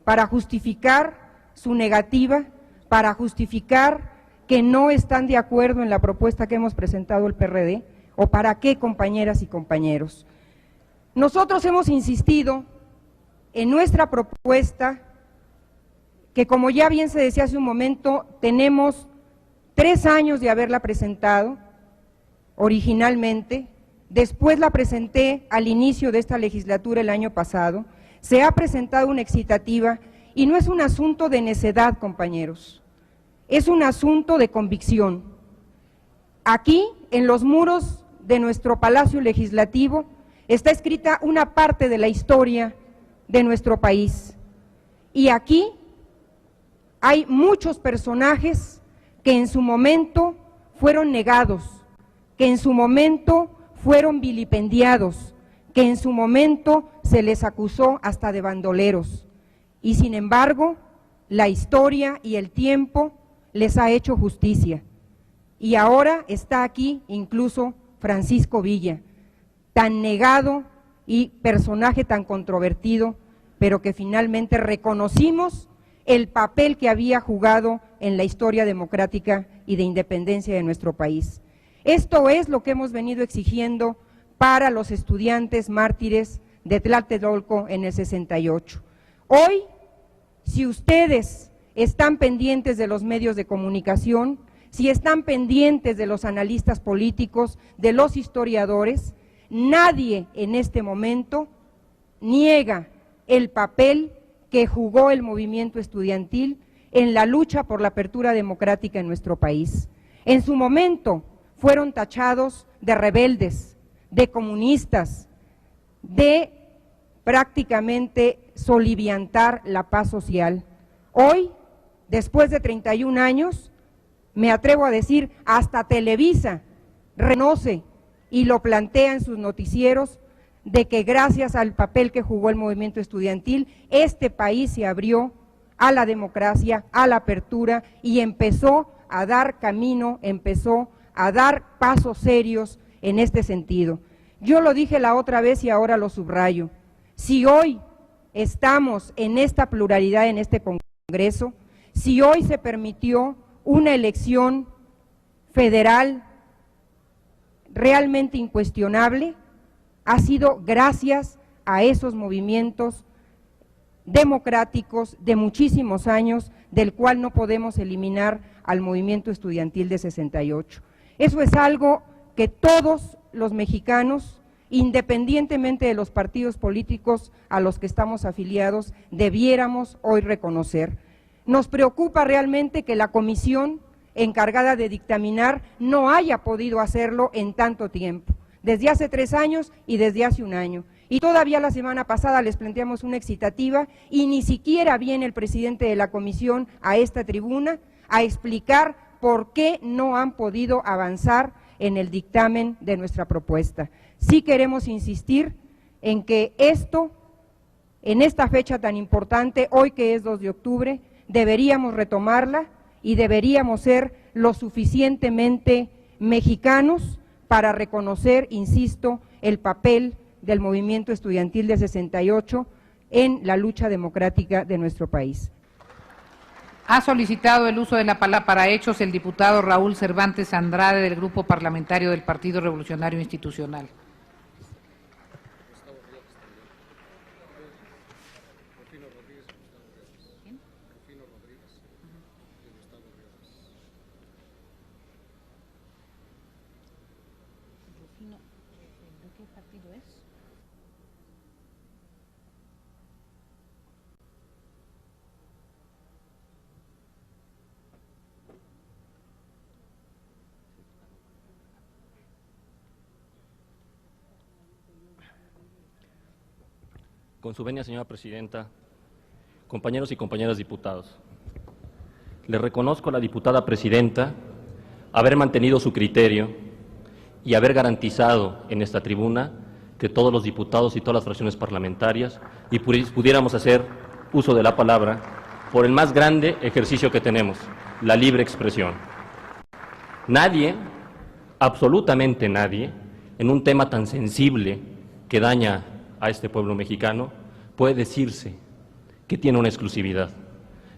para justificar su negativa, para justificar que no están de acuerdo en la propuesta que hemos presentado el PRD, o para qué, compañeras y compañeros. Nosotros hemos insistido en nuestra propuesta, que como ya bien se decía hace un momento, tenemos 3 años de haberla presentado originalmente, después la presenté al inicio de esta legislatura el año pasado, se ha presentado una excitativa y no es un asunto de necedad, compañeros, es un asunto de convicción. Aquí, en los muros de nuestro Palacio Legislativo, está escrita una parte de la historia de nuestro país. Y aquí hay muchos personajes que en su momento fueron negados, que en su momento fueron vilipendiados, que en su momento se les acusó hasta de bandoleros. Y sin embargo, la historia y el tiempo les ha hecho justicia. Y ahora está aquí incluso Francisco Villa, tan negado y personaje tan controvertido, pero que finalmente reconocimos el papel que había jugado en la historia democrática y de independencia de nuestro país. Esto es lo que hemos venido exigiendo para los estudiantes mártires de Tlatelolco en el 68. Hoy, si ustedes están pendientes de los medios de comunicación, si están pendientes de los analistas políticos, de los historiadores, nadie en este momento niega el papel que jugó el movimiento estudiantil en la lucha por la apertura democrática en nuestro país. En su momento fueron tachados de rebeldes, de comunistas, de prácticamente soliviantar la paz social. Hoy, después de 31 años, me atrevo a decir, hasta Televisa reconoce y lo plantea en sus noticieros, de que gracias al papel que jugó el movimiento estudiantil, este país se abrió a la democracia, a la apertura y empezó a dar camino, empezó a dar pasos serios en este sentido. Yo lo dije la otra vez y ahora lo subrayo. Si hoy estamos en esta pluralidad en este Congreso, si hoy se permitió una elección federal realmente incuestionable, ha sido gracias a esos movimientos democráticos de muchísimos años, del cual no podemos eliminar al movimiento estudiantil de 68. Eso es algo que todos los mexicanos, independientemente de los partidos políticos a los que estamos afiliados, debiéramos hoy reconocer. Nos preocupa realmente que la comisión encargada de dictaminar no haya podido hacerlo en tanto tiempo, desde hace 3 años y desde hace 1 año. Y todavía la semana pasada les planteamos una excitativa y ni siquiera viene el presidente de la comisión a esta tribuna a explicar por qué no han podido avanzar en el dictamen de nuestra propuesta. Sí queremos insistir en que esto, en esta fecha tan importante, hoy que es 2 de octubre, deberíamos retomarla y deberíamos ser lo suficientemente mexicanos para reconocer, insisto, el papel del movimiento estudiantil de 68 en la lucha democrática de nuestro país. Ha solicitado el uso de la palabra para hechos el diputado Raúl Cervantes Andrade del Grupo Parlamentario del Partido Revolucionario Institucional. ¿De qué partido es? Con su venia, señora presidenta, compañeros y compañeras diputados, le reconozco a la diputada presidenta haber mantenido su criterio y haber garantizado en esta tribuna que todos los diputados y todas las fracciones parlamentarias pudiéramos hacer uso de la palabra por el más grande ejercicio que tenemos, la libre expresión. Nadie, absolutamente nadie, en un tema tan sensible que daña a este pueblo mexicano, puede decirse que tiene una exclusividad.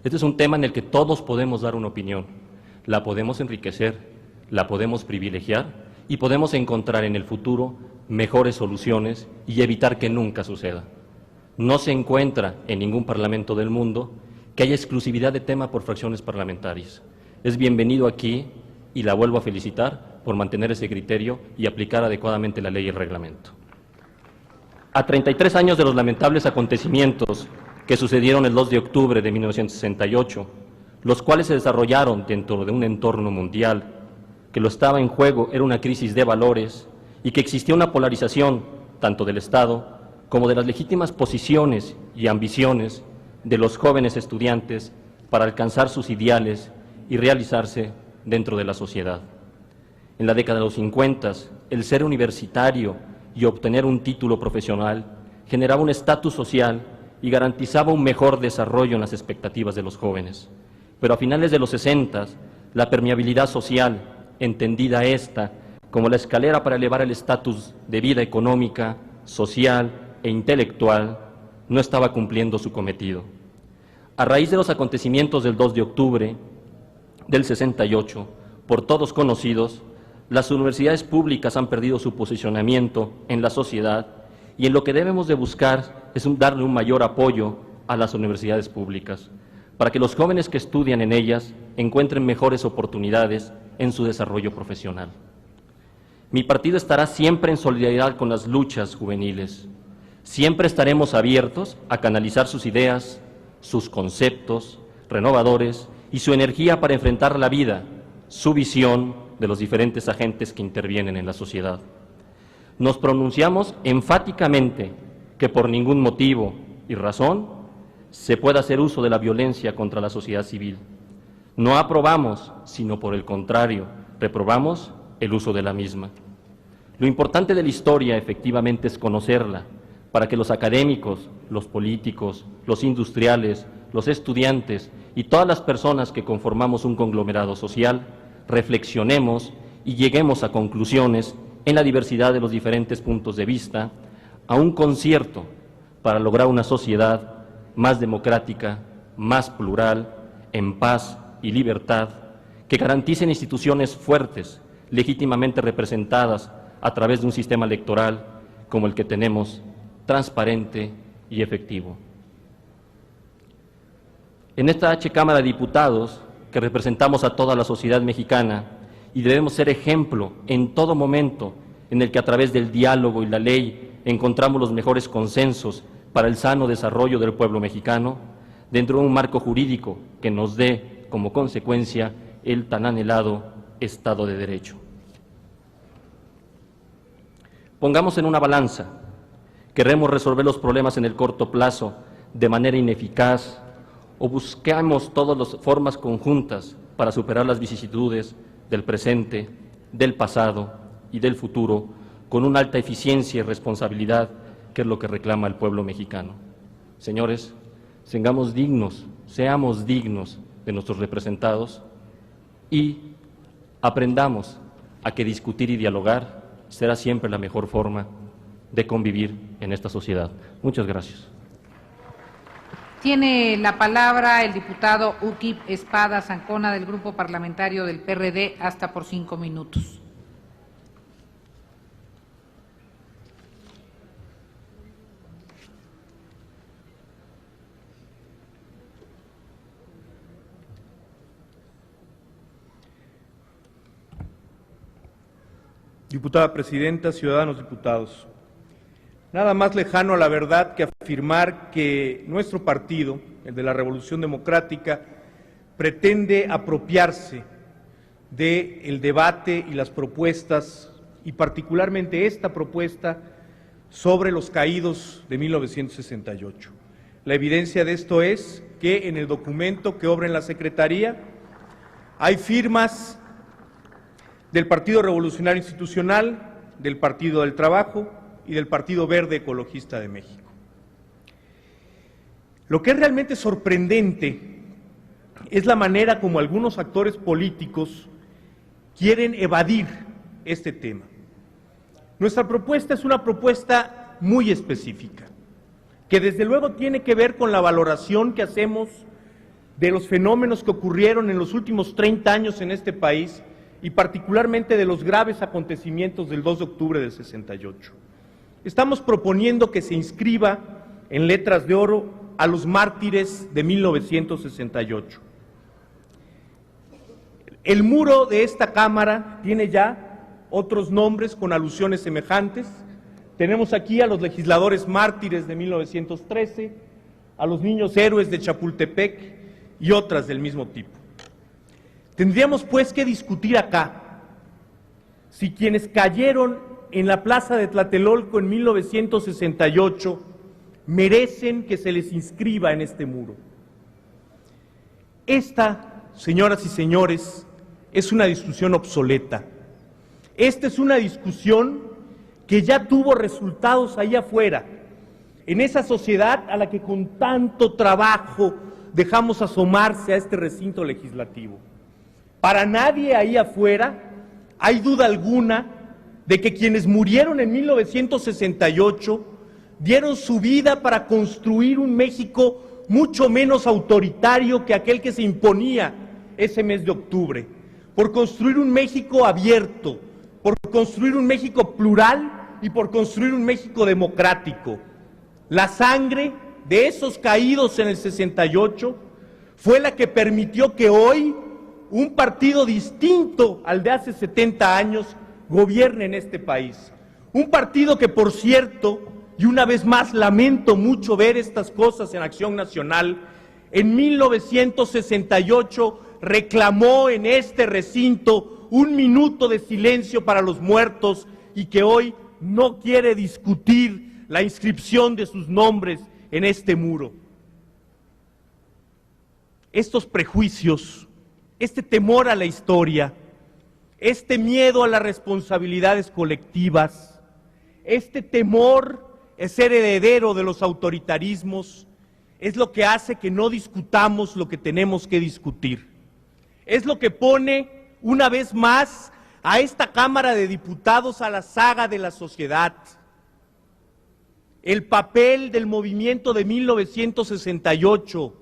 Este es un tema en el que todos podemos dar una opinión, la podemos enriquecer, la podemos privilegiar y podemos encontrar en el futuro mejores soluciones y evitar que nunca suceda. No se encuentra en ningún parlamento del mundo que haya exclusividad de tema por fracciones parlamentarias. Es bienvenido aquí y la vuelvo a felicitar por mantener ese criterio y aplicar adecuadamente la ley y el reglamento. A 33 años de los lamentables acontecimientos que sucedieron el 2 de octubre de 1968, los cuales se desarrollaron dentro de un entorno mundial, que lo estaba en juego era una crisis de valores y que existía una polarización tanto del Estado como de las legítimas posiciones y ambiciones de los jóvenes estudiantes para alcanzar sus ideales y realizarse dentro de la sociedad. En la década de los 50, el ser universitario y obtener un título profesional generaba un estatus social y garantizaba un mejor desarrollo en las expectativas de los jóvenes. Pero a finales de los 60, la permeabilidad social, entendida esta como la escalera para elevar el estatus de vida económica, social e intelectual, no estaba cumpliendo su cometido. A raíz de los acontecimientos del 2 de octubre del 68, por todos conocidos, las universidades públicas han perdido su posicionamiento en la sociedad y en lo que debemos de buscar es darle un mayor apoyo a las universidades públicas, para que los jóvenes que estudian en ellas encuentren mejores oportunidades en su desarrollo profesional. Mi partido estará siempre en solidaridad con las luchas juveniles. Siempre estaremos abiertos a canalizar sus ideas, sus conceptos renovadores y su energía para enfrentar la vida, su visión de los diferentes agentes que intervienen en la sociedad. Nos pronunciamos enfáticamente que por ningún motivo y razón se pueda hacer uso de la violencia contra la sociedad civil. No aprobamos, sino por el contrario, reprobamos el uso de la misma. Lo importante de la historia, efectivamente, es conocerla, para que los académicos, los políticos, los industriales, los estudiantes y todas las personas que conformamos un conglomerado social reflexionemos y lleguemos a conclusiones en la diversidad de los diferentes puntos de vista, a un concierto para lograr una sociedad más democrática, más plural, en paz y libertad, que garanticen instituciones fuertes, legítimamente representadas a través de un sistema electoral como el que tenemos, transparente y efectivo. En esta Cámara de Diputados, que representamos a toda la sociedad mexicana y debemos ser ejemplo en todo momento en el que a través del diálogo y la ley encontramos los mejores consensos para el sano desarrollo del pueblo mexicano, dentro de un marco jurídico que nos dé como consecuencia el tan anhelado Estado de Derecho. Pongamos en una balanza, queremos resolver los problemas en el corto plazo de manera ineficaz o buscamos todas las formas conjuntas para superar las vicisitudes del presente, del pasado y del futuro con una alta eficiencia y responsabilidad, que es lo que reclama el pueblo mexicano. Señores, seamos dignos de nuestros representados y aprendamos a que discutir y dialogar será siempre la mejor forma de convivir en esta sociedad. Muchas gracias. Tiene la palabra el diputado Ukip Espadas Ancona del Grupo Parlamentario del PRD, hasta por 5 minutos. Diputada Presidenta, ciudadanos diputados, nada más lejano a la verdad que afirmar que nuestro partido, el de la Revolución Democrática, pretende apropiarse del debate y las propuestas, y particularmente esta propuesta sobre los caídos de 1968. La evidencia de esto es que en el documento que obra en la Secretaría hay firmas del Partido Revolucionario Institucional, del Partido del Trabajo y del Partido Verde Ecologista de México. Lo que es realmente sorprendente es la manera como algunos actores políticos quieren evadir este tema. Nuestra propuesta es una propuesta muy específica. que desde luego tiene que ver con la valoración que hacemos de los fenómenos que ocurrieron en los últimos 30 años en este país y particularmente de los graves acontecimientos del 2 de octubre del 68. Estamos proponiendo que se inscriba en letras de oro a los mártires de 1968. El muro de esta Cámara tiene ya otros nombres con alusiones semejantes. Tenemos aquí a los legisladores mártires de 1913, a los niños héroes de Chapultepec y otras del mismo tipo. Tendríamos pues que discutir acá si quienes cayeron en la plaza de Tlatelolco en 1968 merecen que se les inscriba en este muro. Esta, señoras y señores, es una discusión obsoleta. Esta es una discusión que ya tuvo resultados ahí afuera, en esa sociedad a la que con tanto trabajo dejamos asomarse a este recinto legislativo. Para nadie ahí afuera hay duda alguna de que quienes murieron en 1968 dieron su vida para construir un México mucho menos autoritario que aquel que se imponía ese mes de octubre, por construir un México abierto, por construir un México plural y por construir un México democrático. La sangre de esos caídos en el 68 fue la que permitió que hoy un partido distinto al de hace 70 años gobierne en este país. Un partido que, por cierto, y una vez más lamento mucho ver estas cosas en Acción Nacional, en 1968 reclamó en este recinto 1 minuto de silencio para los muertos y que hoy no quiere discutir la inscripción de sus nombres en este muro. Estos prejuicios, este temor a la historia, este miedo a las responsabilidades colectivas, este temor a ser heredero de los autoritarismos, es lo que hace que no discutamos lo que tenemos que discutir. Es lo que pone una vez más a esta Cámara de Diputados a la saga de la sociedad. El papel del movimiento de 1968,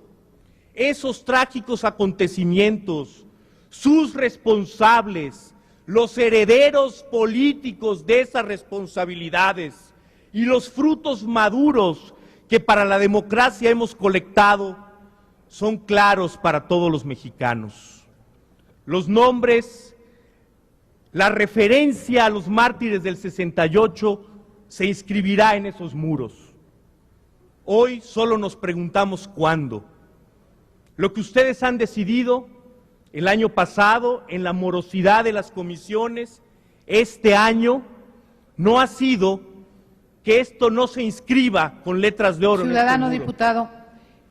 esos trágicos acontecimientos, sus responsables, los herederos políticos de esas responsabilidades y los frutos maduros que para la democracia hemos colectado son claros para todos los mexicanos. Los nombres, la referencia a los mártires del 68 se inscribirá en esos muros. Hoy solo nos preguntamos cuándo. Lo que ustedes han decidido el año pasado, en la morosidad de las comisiones, este año, no ha sido que esto no se inscriba con letras de oro. Ciudadano en este muro. diputado,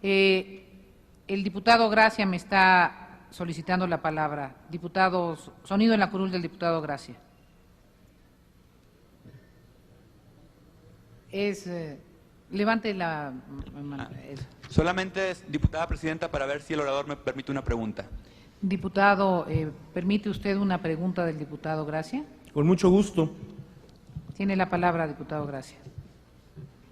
el diputado Gracia me está solicitando la palabra. Diputado, sonido en la curul del diputado Gracia. Levante la mano. Solamente, diputada presidenta, para ver si el orador me permite una pregunta. Diputado, ¿permite usted una pregunta del diputado Gracia? Con mucho gusto. Tiene la palabra, diputado Gracia.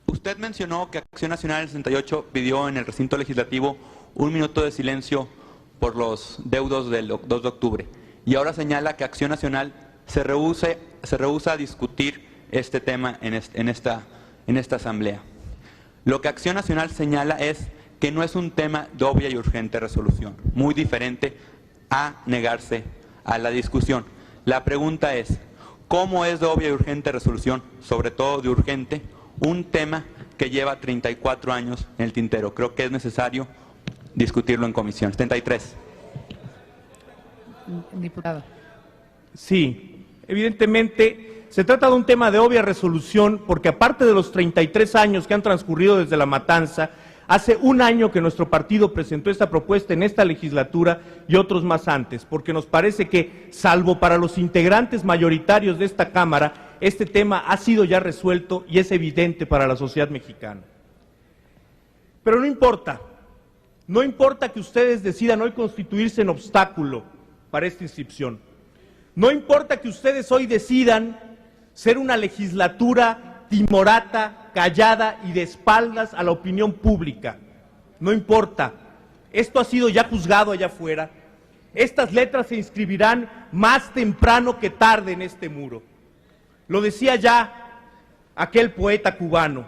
Usted mencionó que Acción Nacional del 68 pidió en el recinto legislativo 1 minuto de silencio por los deudos del 2 de octubre. Y ahora señala que Acción Nacional se rehúsa a discutir este tema en esta asamblea. Lo que Acción Nacional señala es que no es un tema de obvia y urgente resolución, muy diferente a negarse a la discusión. La pregunta es, ¿cómo es de obvia y urgente resolución, sobre todo de urgente, un tema que lleva 34 años en el tintero? Creo que es necesario discutirlo en comisión. 73. Diputado. Sí, evidentemente se trata de un tema de obvia resolución porque aparte de los 33 años que han transcurrido desde la matanza, hace 1 año que nuestro partido presentó esta propuesta en esta legislatura y otros más antes, porque nos parece que, salvo para los integrantes mayoritarios de esta Cámara, este tema ha sido ya resuelto y es evidente para la sociedad mexicana. Pero no importa que ustedes decidan hoy constituirse en obstáculo para esta inscripción. No importa que ustedes hoy decidan ser una legislatura timorata, callada y de espaldas a la opinión pública. No importa, esto ha sido ya juzgado allá afuera. Estas letras se inscribirán más temprano que tarde en este muro. Lo decía ya aquel poeta cubano: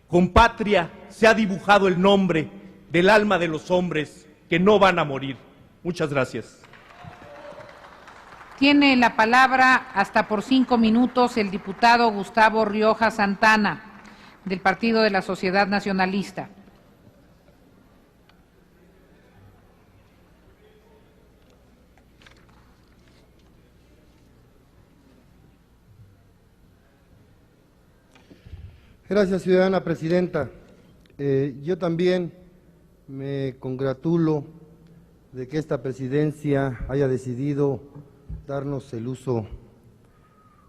con patria se ha dibujado el nombre del alma de los hombres que no van a morir. Muchas gracias. Tiene la palabra hasta por 5 minutos el diputado Gustavo Rioja Santana, del Partido de la Sociedad Nacionalista. Gracias, ciudadana presidenta. Yo también me congratulo de que esta presidencia haya decidido darnos el uso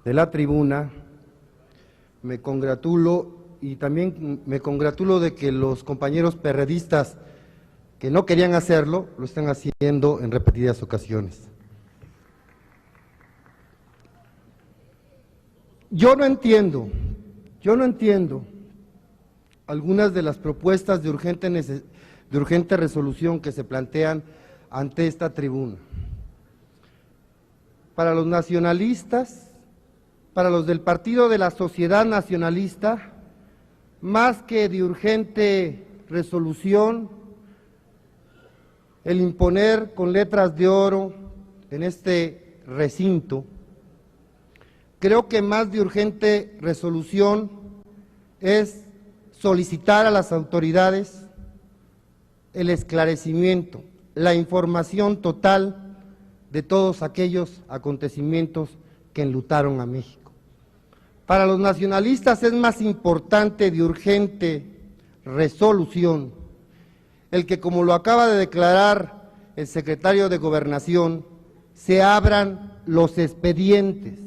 de la tribuna. Me congratulo y también me congratulo de que los compañeros perredistas que no querían hacerlo, lo están haciendo en repetidas ocasiones. Yo no entiendo algunas de las propuestas de urgente resolución que se plantean ante esta tribuna. Para los nacionalistas, para los del Partido de la Sociedad Nacionalista, más que de urgente resolución, el imponer con letras de oro en este recinto, creo que más de urgente resolución es solicitar a las autoridades el esclarecimiento, la información total de todos aquellos acontecimientos que enlutaron a México. Para los nacionalistas es más importante de urgente resolución el que, como lo acaba de declarar el secretario de Gobernación, se abran los expedientes,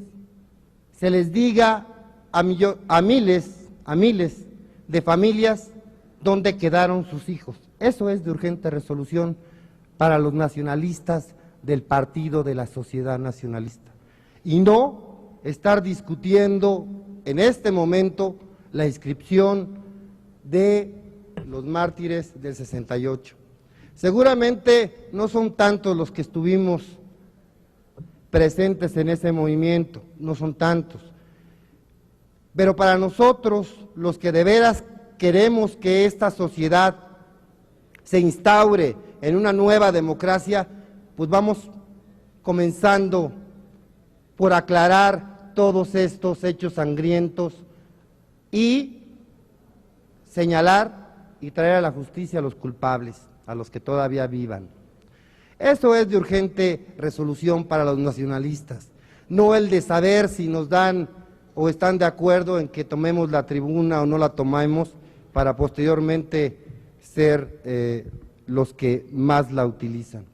se les diga a miles de familias dónde quedaron sus hijos. Eso es de urgente resolución para los nacionalistas del Partido de la Sociedad Nacionalista. Y no estar discutiendo en este momento la inscripción de los mártires del 68. Seguramente no son tantos los que estuvimos presentes en ese movimiento, no son tantos. Pero para nosotros, los que de veras queremos que esta sociedad se instaure en una nueva democracia, pues vamos comenzando por aclarar todos estos hechos sangrientos y señalar y traer a la justicia a los culpables, a los que todavía vivan. Eso es de urgente resolución para los nacionalistas, no el de saber si nos dan o están de acuerdo en que tomemos la tribuna o no la tomemos para posteriormente ser los que más la utilizan.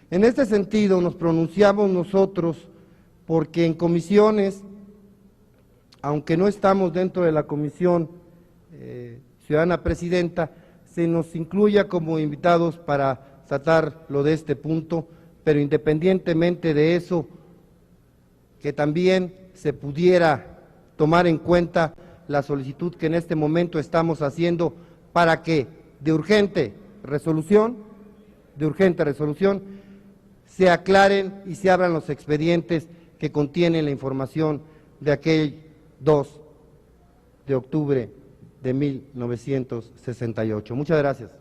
En este sentido nos pronunciamos nosotros porque en comisiones, aunque no estamos dentro de la comisión ciudadana presidenta, se nos incluya como invitados para tratar lo de este punto, pero independientemente de eso, que también se pudiera tomar en cuenta la solicitud que en este momento estamos haciendo para que de urgente resolución, se aclaren y se abran los expedientes que contienen la información de aquel 2 de octubre de 1968. Muchas gracias.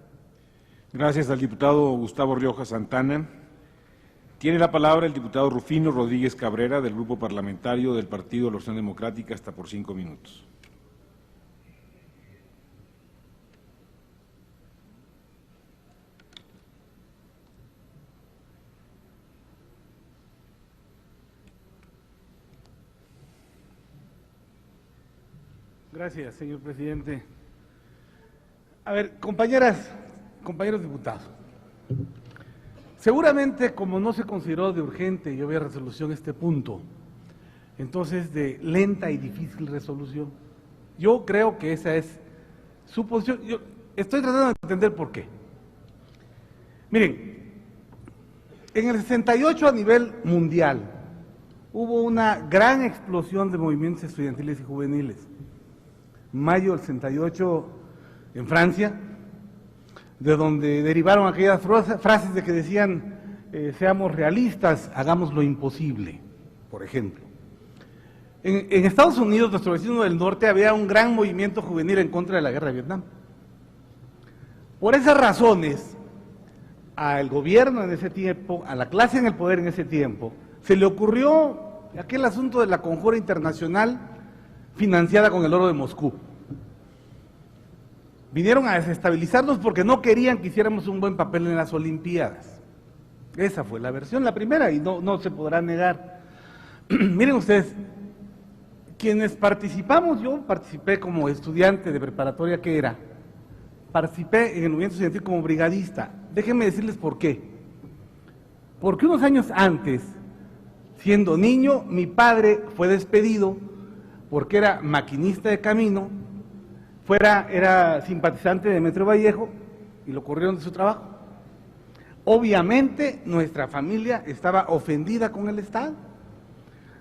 Gracias al diputado Gustavo Rioja Santana. Tiene la palabra el diputado Rufino Rodríguez Cabrera, del Grupo Parlamentario del Partido de la Acción Democrática, hasta por 5 minutos. Gracias, señor presidente. A ver, compañeros diputados, seguramente como no se consideró de urgente y obvia resolución este punto, entonces de lenta y difícil resolución, yo creo que esa es su posición. Yo estoy tratando de entender por qué. Miren, en el 68 a nivel mundial hubo una gran explosión de movimientos estudiantiles y juveniles. mayo del 68 en Francia, de donde derivaron aquellas frases de que decían, seamos realistas, hagamos lo imposible, por ejemplo. En Estados Unidos, nuestro vecino del norte, había un gran movimiento juvenil en contra de la guerra de Vietnam. Por esas razones, al gobierno en ese tiempo, a la clase en el poder en ese tiempo, se le ocurrió aquel asunto de la conjura internacional financiada con el oro de Moscú. Vinieron a desestabilizarnos porque no querían que hiciéramos un buen papel en las Olimpiadas. Esa fue la versión, la primera, y no se podrá negar. Miren ustedes, quienes participamos, yo participé como estudiante de preparatoria que era, participé en el movimiento estudiantil como brigadista. Déjenme decirles por qué. Porque unos años antes, siendo niño, mi padre fue despedido porque era maquinista de camino, era simpatizante de Metro Vallejo y lo corrieron de su trabajo. Obviamente nuestra familia estaba ofendida con el Estado.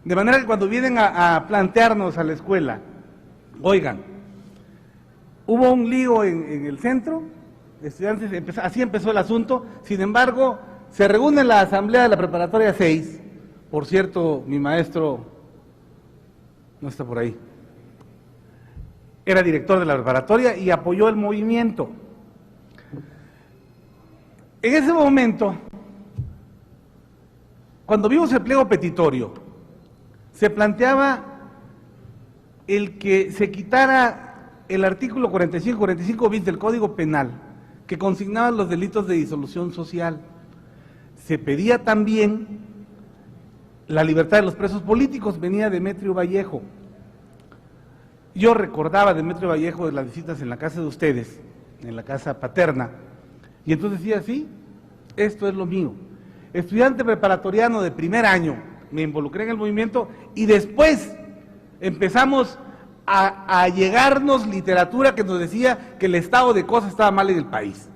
De manera que cuando vienen a plantearnos a la escuela, oigan, hubo un lío en el centro, estudiantes, así empezó el asunto, sin embargo, se reúne la asamblea de la preparatoria 6, por cierto, mi maestro no está por ahí, era director de la preparatoria y apoyó el movimiento. En ese momento, cuando vimos el pliego petitorio, se planteaba el que se quitara el artículo 45 bis del Código Penal, que consignaba los delitos de disolución social. Se pedía también la libertad de los presos políticos, venía Demetrio Vallejo. Yo recordaba a Demetrio Vallejo de las visitas en la casa de ustedes, en la casa paterna, y entonces decía, sí, esto es lo mío. Estudiante preparatoriano de primer año, me involucré en el movimiento y después empezamos a llegarnos literatura que nos decía que el estado de cosas estaba mal en el país.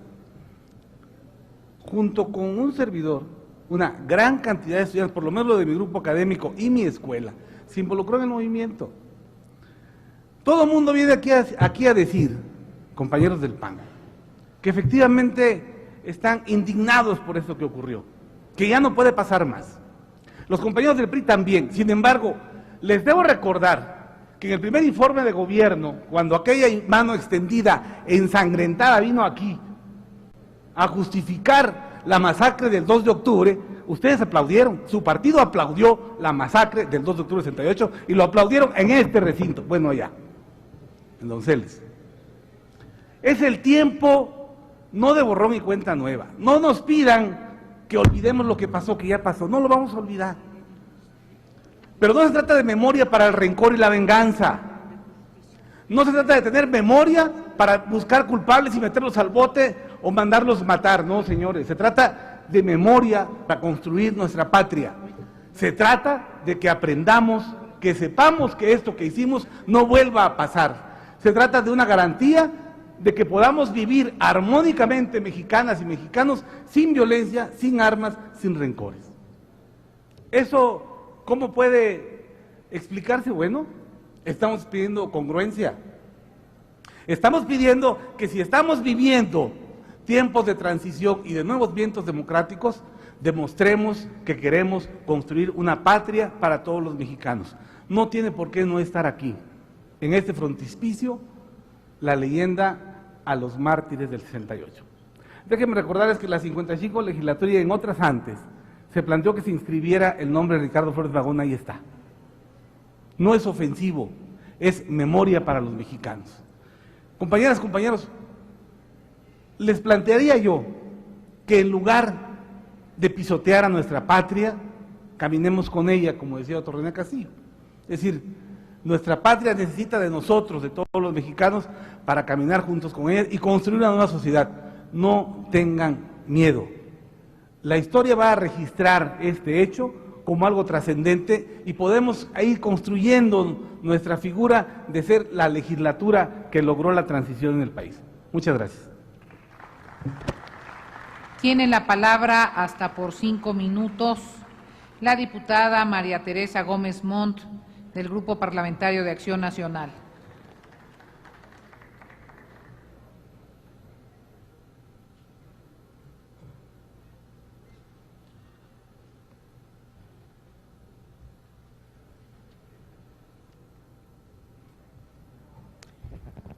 Junto con un servidor, una gran cantidad de estudiantes, por lo menos lo de mi grupo académico y mi escuela, se involucró en el movimiento. Todo el mundo viene aquí a decir, compañeros del PAN, que efectivamente están indignados por esto que ocurrió, que ya no puede pasar más. Los compañeros del PRI también. Sin embargo, les debo recordar que en el primer informe de gobierno, cuando aquella mano extendida, ensangrentada, vino aquí a justificar la masacre del 2 de octubre, ustedes aplaudieron, su partido aplaudió la masacre del 2 de octubre del 68 y lo aplaudieron en este recinto, bueno allá, en Donceles. Es el tiempo no de borrón y cuenta nueva. No nos pidan que olvidemos lo que pasó, que ya pasó, no lo vamos a olvidar. Pero no se trata de memoria para el rencor y la venganza. No se trata de tener memoria para buscar culpables y meterlos al bote o mandarlos matar, no, señores. Se trata de memoria para construir nuestra patria. Se trata de que aprendamos, que sepamos que esto que hicimos no vuelva a pasar. Se trata de una garantía de que podamos vivir armónicamente mexicanas y mexicanos sin violencia, sin armas, sin rencores. Eso, ¿cómo puede explicarse? Bueno, estamos pidiendo congruencia. Estamos pidiendo que si estamos viviendo tiempos de transición y de nuevos vientos democráticos, demostremos que queremos construir una patria para todos los mexicanos. No tiene por qué no estar aquí, en este frontispicio, la leyenda a los mártires del 68. Déjenme recordarles que la 55 legislatura y en otras antes se planteó que se inscribiera el nombre de Ricardo Flores Magón, ahí está. No es ofensivo, es memoria para los mexicanos. Compañeras, compañeros, les plantearía yo que en lugar de pisotear a nuestra patria, caminemos con ella, como decía otro René Castillo. Es decir, nuestra patria necesita de nosotros, de todos los mexicanos, para caminar juntos con ella y construir una nueva sociedad. No tengan miedo. La historia va a registrar este hecho como algo trascendente y podemos ir construyendo nuestra figura de ser la legislatura que logró la transición en el país. Muchas gracias. Tiene la palabra hasta por 5 minutos la diputada María Teresa Gómez Montt, del Grupo Parlamentario de Acción Nacional.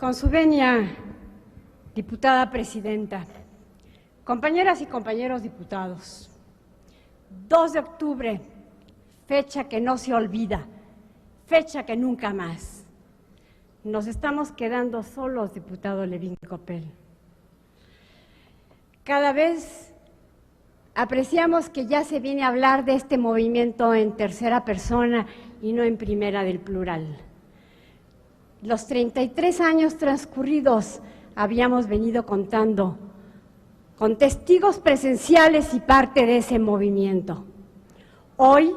Con su venia, diputada presidenta, compañeras y compañeros diputados, 2 de octubre, fecha que no se olvida, fecha que nunca más. Nos estamos quedando solos, diputado Levin Coppel. Cada vez apreciamos que ya se viene a hablar de este movimiento en tercera persona y no en primera del plural. Los 33 años transcurridos habíamos venido contando con testigos presenciales y parte de ese movimiento. Hoy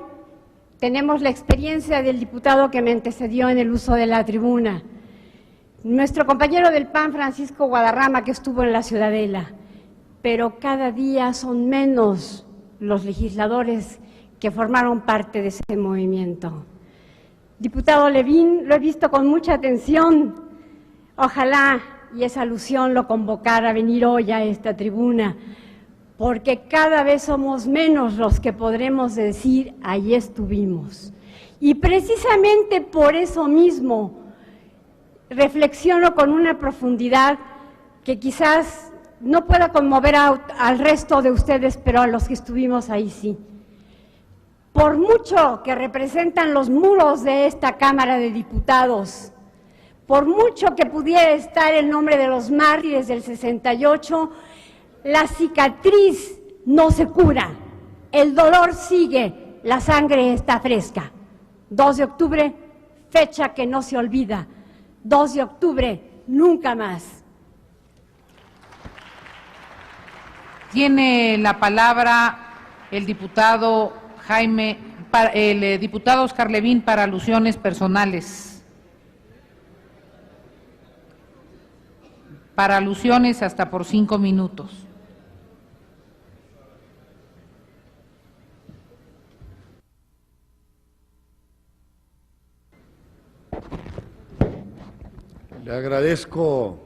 tenemos la experiencia del diputado que me antecedió en el uso de la tribuna, nuestro compañero del PAN, Francisco Guadarrama, que estuvo en la Ciudadela, pero cada día son menos los legisladores que formaron parte de ese movimiento. Diputado Levin, lo he visto con mucha atención. Ojalá y esa alusión lo convocara a venir hoy a esta tribuna, porque cada vez somos menos los que podremos decir, ahí estuvimos. Y precisamente por eso mismo reflexiono con una profundidad que quizás no pueda conmover al resto de ustedes, pero a los que estuvimos ahí sí. Por mucho que representan los muros de esta Cámara de Diputados, por mucho que pudiera estar el nombre de los mártires del 68, la cicatriz no se cura, el dolor sigue, la sangre está fresca. 2 de octubre, fecha que no se olvida. 2 de octubre, nunca más. Tiene la palabra el diputado Oscar Levin para alusiones personales. Para alusiones hasta por 5 minutos. Le agradezco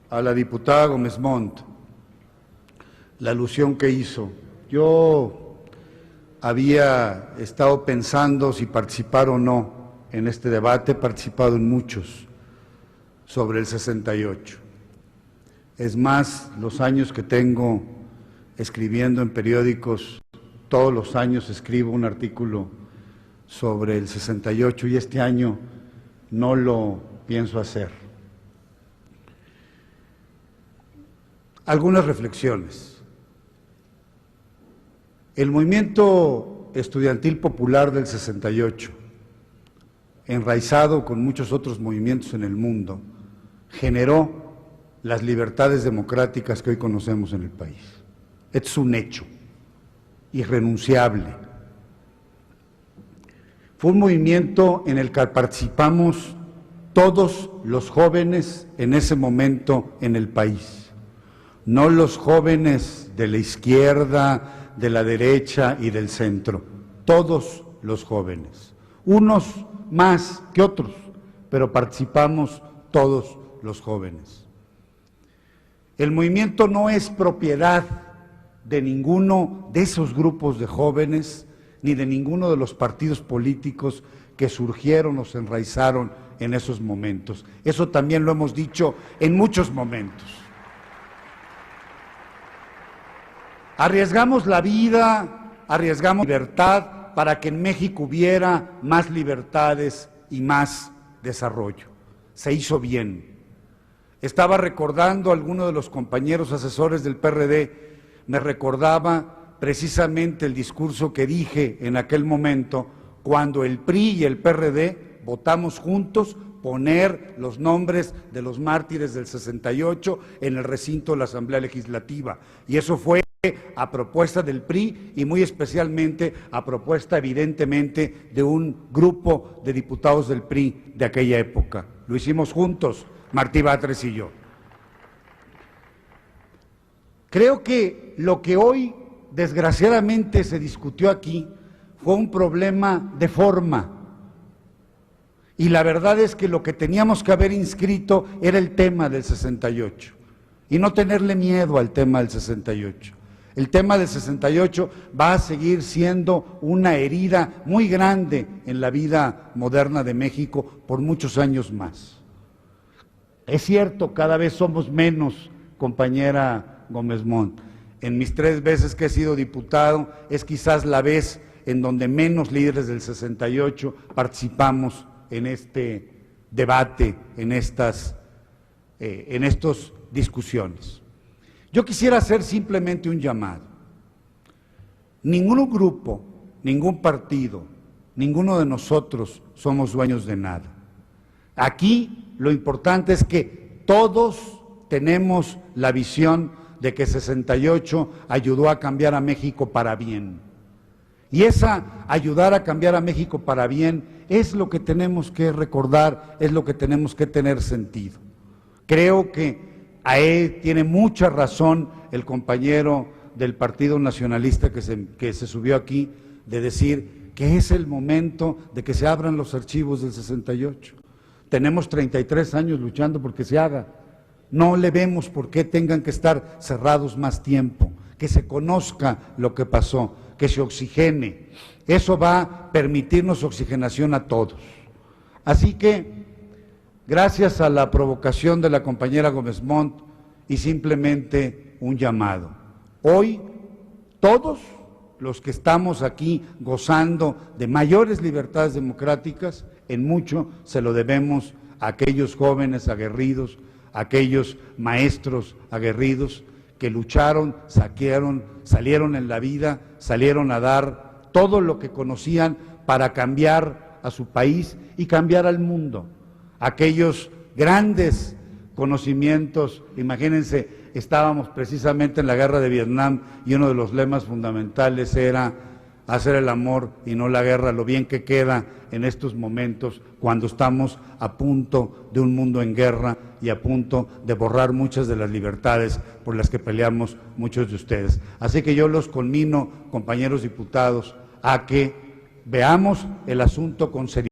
a la diputada Gómez Montt la alusión que hizo. Yo había estado pensando si participar o no en este debate, he participado en muchos sobre el 68. Es más, los años que tengo escribiendo en periódicos, todos los años escribo un artículo sobre el 68 y este año no lo pienso hacer. Algunas reflexiones. El movimiento estudiantil popular del 68, enraizado con muchos otros movimientos en el mundo, generó las libertades democráticas que hoy conocemos en el país. Es un hecho irrenunciable. Fue un movimiento en el que participamos todos los jóvenes en ese momento en el país, no los jóvenes de la izquierda, de la derecha y del centro, todos los jóvenes, unos más que otros, pero participamos todos los jóvenes. El movimiento no es propiedad de ninguno de esos grupos de jóvenes, ni de ninguno de los partidos políticos que surgieron o se enraizaron en esos momentos. Eso también lo hemos dicho en muchos momentos. Arriesgamos la vida, arriesgamos libertad para que en México hubiera más libertades y más desarrollo. Se hizo bien. Estaba recordando a alguno de los compañeros asesores del PRD, me recordaba precisamente el discurso que dije en aquel momento cuando el PRI y el PRD votamos juntos poner los nombres de los mártires del 68 en el recinto de la Asamblea Legislativa. Y eso fue a propuesta del PRI y muy especialmente a propuesta evidentemente de un grupo de diputados del PRI de aquella época. Lo hicimos juntos, Martí Batres y yo. Creo que lo que hoy desgraciadamente se discutió aquí fue un problema de forma. Y la verdad es que lo que teníamos que haber inscrito era el tema del 68 y no tenerle miedo al tema del 68. El tema del 68 va a seguir siendo una herida muy grande en la vida moderna de México por muchos años más. Es cierto, cada vez somos menos, compañera Gómez Montt. En mis 3 veces que he sido diputado, es quizás la vez en donde menos líderes del 68 participamos en este debate, en estas discusiones. Yo quisiera hacer simplemente un llamado. Ningún grupo, ningún partido, ninguno de nosotros somos dueños de nada. Aquí lo importante es que todos tenemos la visión de que 68 ayudó a cambiar a México para bien. Y esa ayudar a cambiar a México para bien es lo que tenemos que recordar, es lo que tenemos que tener sentido. Creo que tiene mucha razón el compañero del Partido Nacionalista que se subió aquí, de decir que es el momento de que se abran los archivos del 68. Tenemos 33 años luchando porque se haga. No le vemos por qué tengan que estar cerrados más tiempo, que se conozca lo que pasó, que se oxigene. Eso va a permitirnos oxigenación a todos. Así que, gracias a la provocación de la compañera Gómez Montt, y simplemente un llamado. Hoy, todos los que estamos aquí gozando de mayores libertades democráticas, en mucho se lo debemos a aquellos jóvenes aguerridos, a aquellos maestros aguerridos que lucharon, salieron en la vida, salieron a dar todo lo que conocían para cambiar a su país y cambiar al mundo. Aquellos grandes conocimientos, imagínense, estábamos precisamente en la guerra de Vietnam y uno de los lemas fundamentales era hacer el amor y no la guerra, lo bien que queda en estos momentos cuando estamos a punto de un mundo en guerra y a punto de borrar muchas de las libertades por las que peleamos muchos de ustedes. Así que yo los conmino, compañeros diputados, a que veamos el asunto con seriedad.